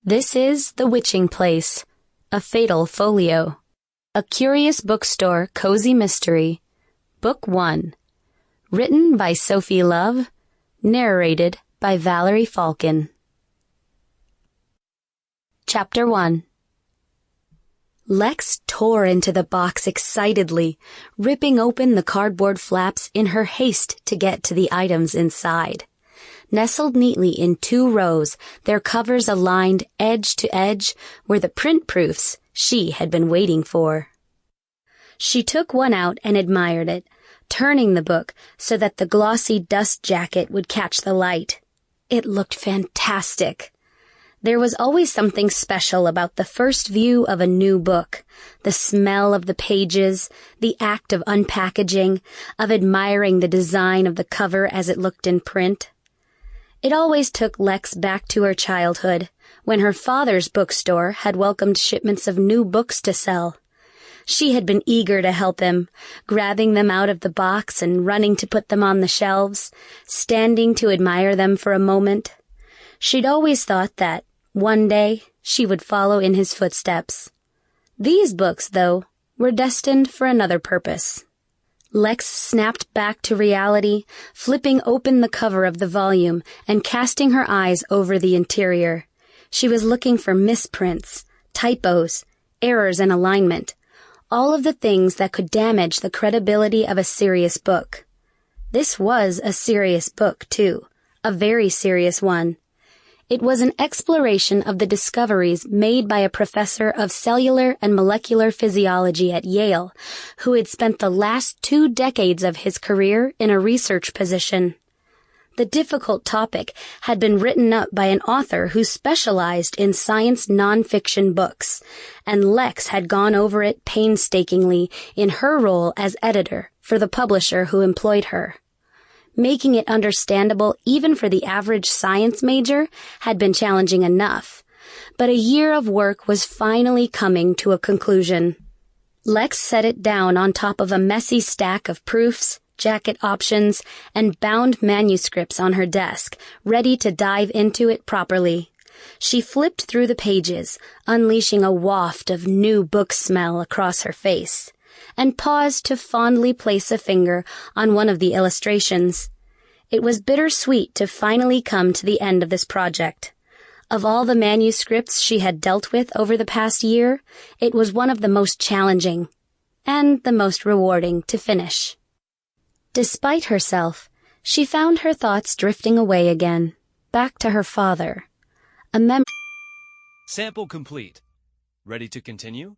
This is The Witching Place, a Fatal Folio, a Curious Bookstore Cozy Mystery, Book 1, written by Sophie Love, narrated by Valarie Falken. Chapter 1. Lex tore into the box excitedly, ripping open the cardboard flaps in her haste to get to the items inside. Nestled neatly in 2 rows, their covers aligned edge to edge, were the print proofs she had been waiting for. She took one out and admired it, turning the book so that the glossy dust jacket would catch the light. It looked fantastic. There was always something special about the first view of a new book, the smell of the pages, the act of unpackaging, of admiring the design of the cover as it looked in print. It always took Lex back to her childhood, when her father's bookstore had welcomed shipments of new books to sell. She had been eager to help him, grabbing them out of the box and running to put them on the shelves, standing to admire them for a moment. She'd always thought that, one day, she would follow in his footsteps. These books, though, were destined for another purpose. Lex snapped back to reality, flipping open the cover of the volume and casting her eyes over the interior. She was looking for misprints, typos, errors in alignment, all of the things that could damage the credibility of a serious book. This was a serious book, too, a very serious one. It was an exploration of the discoveries made by a professor of cellular and molecular physiology at Yale, who had spent the last 2 decades of his career in a research position. The difficult topic had been written up by an author who specialized in science nonfiction books, and Lex had gone over it painstakingly in her role as editor for the publisher who employed her. Making it understandable even for the average science major had been challenging enough, but a year of work was finally coming to a conclusion. Lex set it down on top of a messy stack of proofs, jacket options, and bound manuscripts on her desk, ready to dive into it properly. She flipped through the pages, unleashing a waft of new book smell across her face, and paused to fondly place a finger on one of the illustrations. It was bittersweet to finally come to the end of this project. Of all the manuscripts she had dealt with over the past year, it was one of the most challenging, and the most rewarding to finish. Despite herself, she found her thoughts drifting away again, back to her father. Sample complete. Ready to continue?